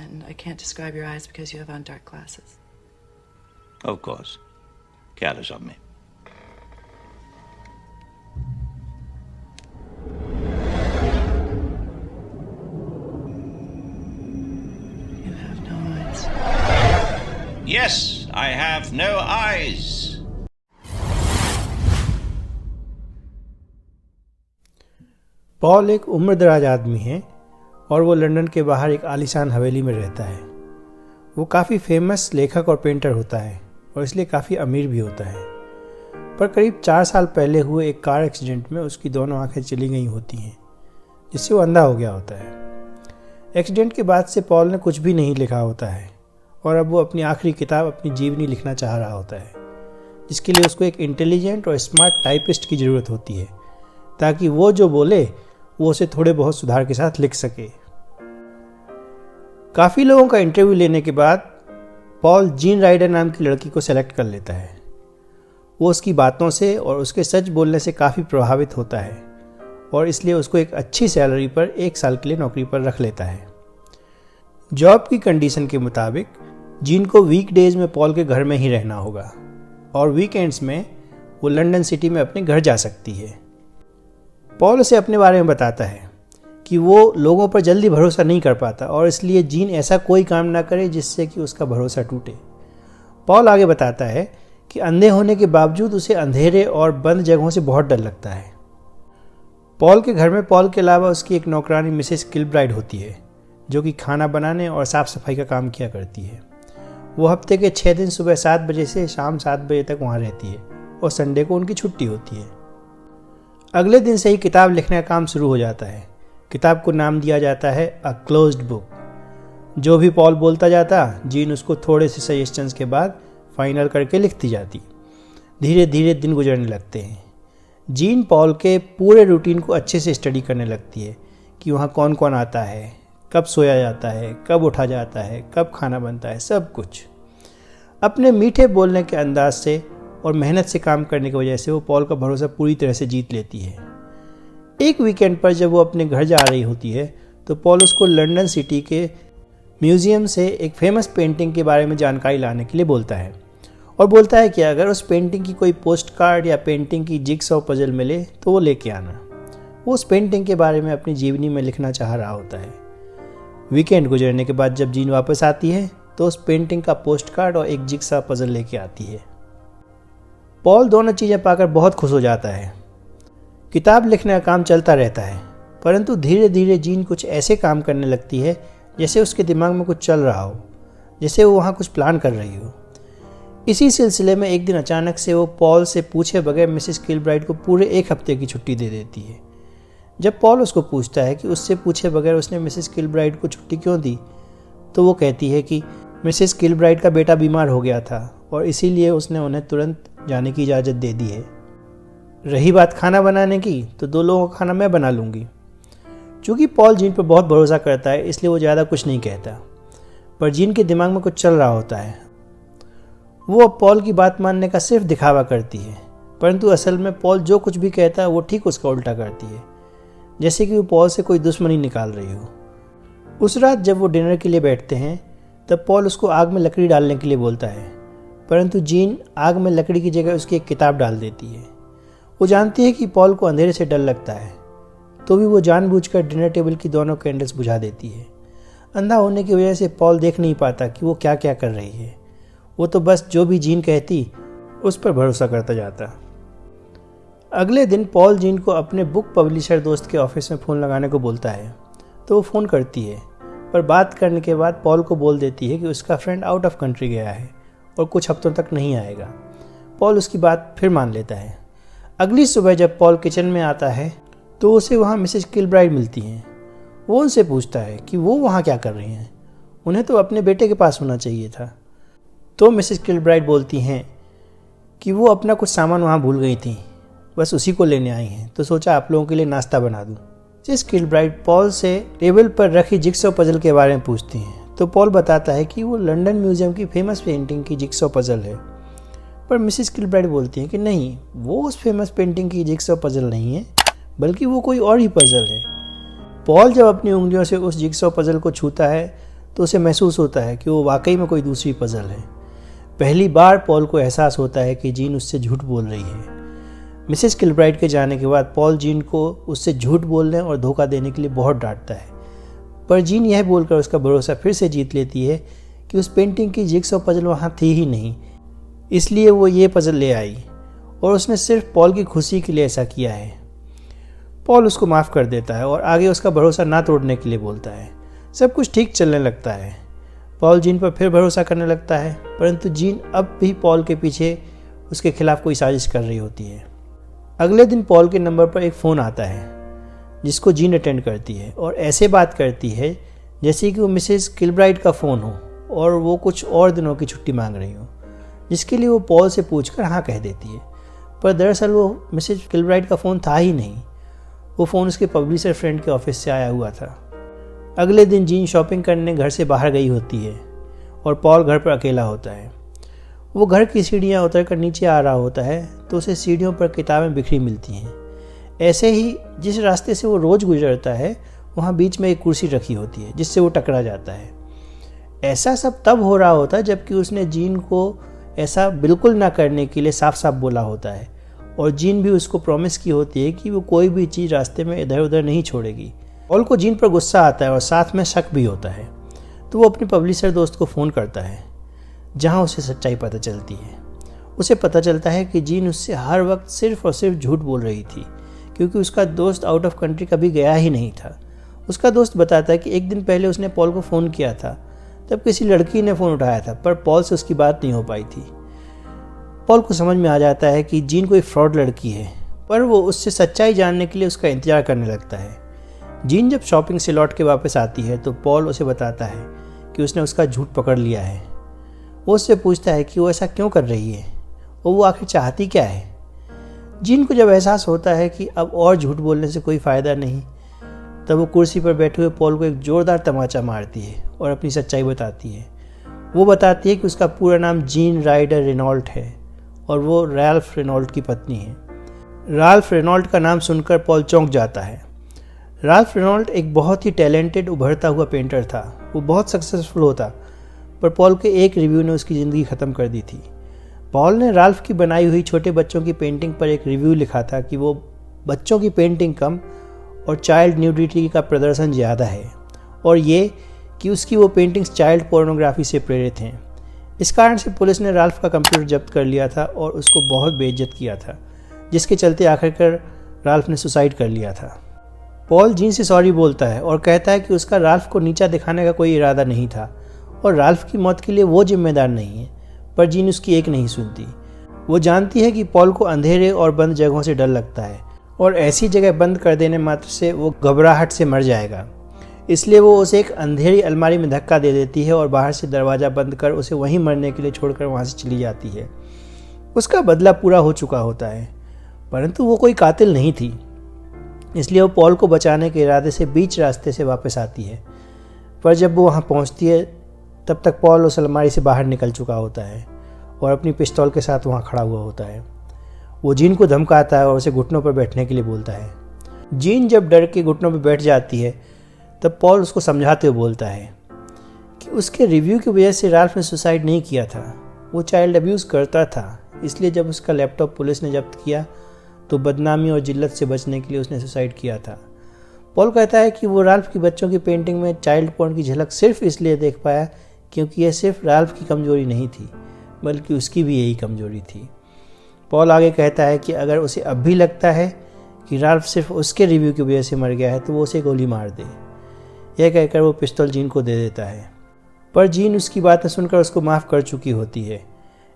and I can't describe your eyes because you have on dark glasses. Of course. Careless of me. You have no eyes. Yes, I have no eyes. Paul एक उम्रदराज आदमी है और वो London के बाहर एक आलीशान हवेली में रहता है। वो काफ़ी फेमस लेखक और पेंटर होता है और इसलिए काफ़ी अमीर भी होता है। पर करीब 4 साल पहले हुए एक कार एक्सीडेंट में उसकी दोनों आंखें चली गई होती हैं, जिससे वो अंधा हो गया होता है। एक्सीडेंट के बाद से पॉल ने कुछ भी नहीं लिखा होता है और अब वो अपनी आखिरी किताब, अपनी जीवनी लिखना चाह रहा होता है, जिसके लिए उसको एक इंटेलिजेंट और स्मार्ट टाइपिस्ट की ज़रूरत होती है, ताकि वो जो बोले वो उसे थोड़े बहुत सुधार के साथ लिख सके। काफ़ी लोगों का इंटरव्यू लेने के बाद पॉल जीन राइडर नाम की लड़की को सेलेक्ट कर लेता है। वो उसकी बातों से और उसके सच बोलने से काफ़ी प्रभावित होता है और इसलिए उसको एक अच्छी सैलरी पर 1 साल के लिए नौकरी पर रख लेता है। जॉब की कंडीशन के मुताबिक जीन को वीकडेज में पॉल के घर में ही रहना होगा और वीकेंड्स में वो लंदन सिटी में अपने घर जा सकती है। पॉल उसे अपने बारे में बताता है कि वो लोगों पर जल्दी भरोसा नहीं कर पाता और इसलिए जीन ऐसा कोई काम ना करे जिससे कि उसका भरोसा टूटे। पॉल आगे बताता है कि अंधे होने के बावजूद उसे अंधेरे और बंद जगहों से बहुत डर लगता है। पॉल के घर में पॉल के अलावा उसकी एक नौकरानी मिसेस किलब्राइड होती है, जो कि खाना बनाने और साफ़ सफाई का काम किया करती है। वो हफ्ते के 6 दिन सुबह 7 बजे से शाम 7 बजे तक वहाँ रहती है और संडे को उनकी छुट्टी होती है। अगले दिन से ही किताब लिखने का काम शुरू हो जाता है। किताब को नाम दिया जाता है अ क्लोज्ड बुक। जो भी पॉल बोलता जाता, जीन उसको थोड़े से सजेशंस के बाद फाइनल करके लिखती जाती। धीरे धीरे दिन गुजरने लगते हैं। जीन पॉल के पूरे रूटीन को अच्छे से स्टडी करने लगती है कि वहाँ कौन कौन आता है, कब सोया जाता है, कब उठा जाता है, कब खाना बनता है, सब कुछ। अपने मीठे बोलने के अंदाज से और मेहनत से काम करने की वजह से वो पॉल का भरोसा पूरी तरह से जीत लेती है। एक वीकेंड पर जब वो अपने घर जा रही होती है तो पॉल उसको लंदन सिटी के म्यूज़ियम से एक फेमस पेंटिंग के बारे में जानकारी लाने के लिए बोलता है और बोलता है कि अगर उस पेंटिंग की कोई पोस्ट कार्ड या पेंटिंग की जिगसॉ पजल मिले तो वो लेके आना। वो उस पेंटिंग के बारे में अपनी जीवनी में लिखना चाह रहा होता है। वीकेंड गुजरने के बाद जब जीन वापस आती है तो उस पेंटिंग का पोस्ट कार्ड और एक जिगसॉ पजल लेके आती है। पॉल दोनों चीज़ें पाकर बहुत खुश हो जाता है। किताब लिखने का काम चलता रहता है, परंतु धीरे धीरे जीन कुछ ऐसे काम करने लगती है जैसे उसके दिमाग में कुछ चल रहा हो, जैसे वो वहाँ कुछ प्लान कर रही हो। इसी सिलसिले में एक दिन अचानक से वो पॉल से पूछे बगैर मिसेस किलब्राइड को पूरे 1 हफ्ते की छुट्टी दे देती है। जब पॉल उसको पूछता है कि उससे पूछे बगैर उसने मिसेस किलब्राइड को छुट्टी क्यों दी, तो वो कहती है कि मिसेस किलब्राइड का बेटा बीमार हो गया था और इसीलिए उसने उन्हें तुरंत जाने की इजाज़त दे दी है। रही बात खाना बनाने की, तो 2 लोगों का खाना मैं बना लूँगी। चूँकि पॉल जीन पर बहुत भरोसा करता है इसलिए वो ज़्यादा कुछ नहीं कहता, पर जीन के दिमाग में कुछ चल रहा होता है। वो अब पॉल की बात मानने का सिर्फ दिखावा करती है, परंतु असल में पॉल जो कुछ भी कहता है वो ठीक उसका उल्टा करती है, जैसे कि वो पॉल से कोई दुश्मनी निकाल रही हो। उस रात जब वो डिनर के लिए बैठते हैं तब पॉल उसको आग में लकड़ी डालने के लिए बोलता है, परंतु जीन आग में लकड़ी की जगह उसकी एक किताब डाल देती है। वो जानती है कि पॉल को अंधेरे से डर लगता है, तो भी वो जानबूझकर डिनर टेबल की दोनों कैंडल्स बुझा देती है। अंधा होने की वजह से पॉल देख नहीं पाता कि वो क्या क्या कर रही है। वो तो बस जो भी जीन कहती उस पर भरोसा करता जाता। अगले दिन पॉल जीन को अपने बुक पब्लिशर दोस्त के ऑफिस में फ़ोन लगाने को बोलता है, तो वो फ़ोन करती है, पर बात करने के बाद पॉल को बोल देती है कि उसका फ्रेंड आउट ऑफ कंट्री गया है और कुछ हफ्तों तक नहीं आएगा। पॉल उसकी बात फिर मान लेता है। अगली सुबह जब पॉल किचन में आता है तो उसे वहाँ मिसेस किलब्राइड मिलती हैं। वो उनसे पूछता है कि वो वहाँ क्या कर रही हैं, उन्हें तो अपने बेटे के पास होना चाहिए था। तो मिसेस किलब्राइड बोलती हैं कि वो अपना कुछ सामान वहाँ भूल गई थी, बस उसी को लेने आई हैं, तो सोचा आप लोगों के लिए नाश्ता बना दूँ। मिसेस किलब्राइड पॉल से टेबल पर रखी जिगसॉ पजल के बारे में पूछती हैं, तो पॉल बताता है कि वो लंदन म्यूज़ियम की फेमस पेंटिंग की जिगसॉ पजल है। पर मिसेस किलब्राइड बोलती है कि नहीं, वो उस फेमस पेंटिंग की जिगसॉ पजल नहीं है, बल्कि वो कोई और ही पजल है। पॉल जब अपनी उंगलियों से उस जिगसॉ पजल को छूता है तो उसे महसूस होता है कि वो वाकई में कोई दूसरी पजल है। पहली बार पॉल को एहसास होता है कि जीन उससे झूठ बोल रही है। मिसेस किलब्राइट के जाने के बाद पॉल जीन को उससे झूठ बोलने और धोखा देने के लिए बहुत डांटता है, पर जीन यह बोलकर उसका भरोसा फिर से जीत लेती है कि उस पेंटिंग की जिग्सॉ पजल वहाँ थी ही नहीं, इसलिए वो ये पजल ले आई और उसने सिर्फ पॉल की खुशी के लिए ऐसा किया है। पॉल उसको माफ़ कर देता है और आगे उसका भरोसा ना तोड़ने के लिए बोलता है। सब कुछ ठीक चलने लगता है। पॉल जीन पर फिर भरोसा करने लगता है, परंतु जीन अब भी पॉल के पीछे उसके खिलाफ कोई साजिश कर रही होती है। अगले दिन पॉल के नंबर पर एक फ़ोन आता है जिसको जीन अटेंड करती है और ऐसे बात करती है जैसे कि वो मिसेस किलब्राइट का फ़ोन हो और वो कुछ और दिनों की छुट्टी मांग रही हो, जिसके लिए वो पॉल से पूछकर हाँ कह देती है। पर दरअसल वो मिसेस किलब्राइट का फ़ोन था ही नहीं, वो फ़ोन उसके पब्लिशर फ्रेंड के ऑफिस से आया हुआ था। अगले दिन जीन शॉपिंग करने घर से बाहर गई होती है और पॉल घर पर अकेला होता है। वो घर की सीढ़ियाँ उतरकर नीचे आ रहा होता है तो उसे सीढ़ियों पर किताबें बिखरी मिलती हैं। ऐसे ही जिस रास्ते से वो रोज़ गुजरता है वहाँ बीच में एक कुर्सी रखी होती है जिससे वो टकरा जाता है। ऐसा सब तब हो रहा होता है जबकि उसने जीन को ऐसा बिल्कुल ना करने के लिए साफ साफ बोला होता है और जीन भी उसको प्रॉमिस की होती है कि वो कोई भी चीज़ रास्ते में इधर उधर नहीं छोड़ेगी। पॉल को जीन पर गुस्सा आता है और साथ में शक भी होता है, तो वो अपने पब्लिशर दोस्त को फ़ोन करता है जहां उसे सच्चाई पता चलती है। उसे पता चलता है कि जीन उससे हर वक्त सिर्फ और सिर्फ झूठ बोल रही थी क्योंकि उसका दोस्त आउट ऑफ कंट्री कभी गया ही नहीं था। उसका दोस्त बताता है कि एक दिन पहले उसने पॉल को फ़ोन किया था, तब किसी लड़की ने फ़ोन उठाया था पर पॉल से उसकी बात नहीं हो पाई थी। पॉल को समझ में आ जाता है कि जीन कोई फ्रॉड लड़की है, पर वो उससे सच्चाई जानने के लिए उसका इंतज़ार करने लगता है। जीन जब शॉपिंग से लौट के वापस आती है तो पॉल उसे बताता है कि उसने उसका झूठ पकड़ लिया है। वो उससे पूछता है कि वो ऐसा क्यों कर रही है और वो आखिर चाहती क्या है। जीन को जब एहसास होता है कि अब और झूठ बोलने से कोई फ़ायदा नहीं, तब वो कुर्सी पर बैठे हुए पॉल को एक ज़ोरदार तमाचा मारती है और अपनी सच्चाई बताती है। वो बताती है कि उसका पूरा नाम जीन राइडर रेनॉल्ट है और वो रैल्फ रेनॉल्ट की पत्नी है। राल्फ रेनॉल्ट का नाम सुनकर पॉल चौंक जाता है। राल्फ रेनॉल्ट एक बहुत ही टैलेंटेड उभरता हुआ पेंटर था। वो बहुत सक्सेसफुल होता, पर पॉल के एक रिव्यू ने उसकी ज़िंदगी ख़त्म कर दी थी। पॉल ने राल्फ की बनाई हुई छोटे बच्चों की पेंटिंग पर एक रिव्यू लिखा था कि वो बच्चों की पेंटिंग कम और चाइल्ड न्यूडिटी का प्रदर्शन ज़्यादा है, और ये कि उसकी वो पेंटिंग्स चाइल्ड पोर्नोग्राफी से प्रेरित हैं। इस कारण से पुलिस ने राल्फ का कंप्यूटर जब्त कर लिया था और उसको बहुत बेइज्जत किया था, जिसके चलते आखिरकार राल्फ ने सुसाइड कर लिया था। पॉल जीन से सॉरी बोलता है और कहता है कि उसका राल्फ को नीचा दिखाने का कोई इरादा नहीं था और राल्फ की मौत के लिए वो जिम्मेदार नहीं है, पर जीन उसकी एक नहीं सुनती। वो जानती है कि पॉल को अंधेरे और बंद जगहों से डर लगता है और ऐसी जगह बंद कर देने मात्र से वो घबराहट से मर जाएगा। इसलिए वो उसे एक अंधेरी अलमारी में धक्का दे देती है और बाहर से दरवाज़ा बंद कर उसे वहीं मरने के लिए छोड़कर वहाँ से चली जाती है। उसका बदला पूरा हो चुका होता है, परंतु वो कोई कातिल नहीं थी, इसलिए वो पॉल को बचाने के इरादे से बीच रास्ते से वापस आती है। पर जब वो वहाँ पहुँचती है तब तक पॉल उस अलमारी से बाहर निकल चुका होता है और अपनी पिस्तौल के साथ वहाँ खड़ा हुआ होता है। वो जीन को धमकाता है और उसे घुटनों पर बैठने के लिए बोलता है। जीन जब डर के घुटनों पर बैठ जाती है तब पॉल उसको समझाते हुए बोलता है कि उसके रिव्यू की वजह से राल्फ ने सुसाइड नहीं किया था, वो चाइल्ड अब्यूज़ करता था, इसलिए जब उसका लैपटॉप पुलिस ने जब्त किया तो बदनामी और जिल्लत से बचने के लिए उसने सुसाइड किया था। पॉल कहता है कि वो राल्फ की बच्चों की पेंटिंग में चाइल्ड पोर्न की झलक सिर्फ इसलिए देख पाया क्योंकि यह सिर्फ राल्फ की कमजोरी नहीं थी, बल्कि उसकी भी यही कमजोरी थी। पॉल आगे कहता है कि अगर उसे अब भी लगता है कि राल्फ सिर्फ उसके रिव्यू की वजह से मर गया है तो वो उसे गोली मार दे। यह कहकर वो पिस्तौल जीन को दे देता है, पर जीन उसकी बातें सुनकर उसको माफ़ कर चुकी होती है,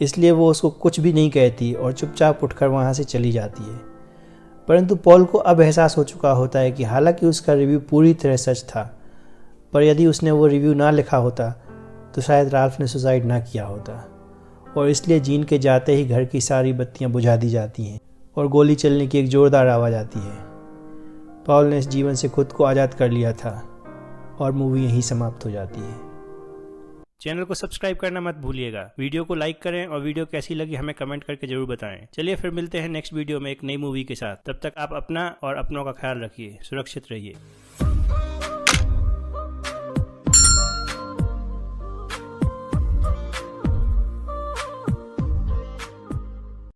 इसलिए वो उसको कुछ भी नहीं कहती और चुपचाप उठकर वहाँ से चली जाती है। परंतु पॉल को अब एहसास हो चुका होता है कि हालांकि उसका रिव्यू पूरी तरह सच था, पर यदि उसने वो रिव्यू ना लिखा होता तो शायद राल्फ ने सुसाइड ना किया होता, और इसलिए जीन के जाते ही घर की सारी बत्तियां बुझा दी जाती हैं और गोली चलने की एक ज़ोरदार आवाज़ आती है। पॉल ने इस जीवन से खुद को आज़ाद कर लिया था और मूवी यहीं समाप्त हो जाती है। चैनल को सब्सक्राइब करना मत भूलिएगा, वीडियो को लाइक करें और वीडियो कैसी लगी हमें कमेंट करके जरूर बताएं। चलिए फिर मिलते हैं नेक्स्ट वीडियो में एक नई मूवी के साथ। तब तक आप अपना और अपनों का ख्याल रखिए, सुरक्षित रहिए।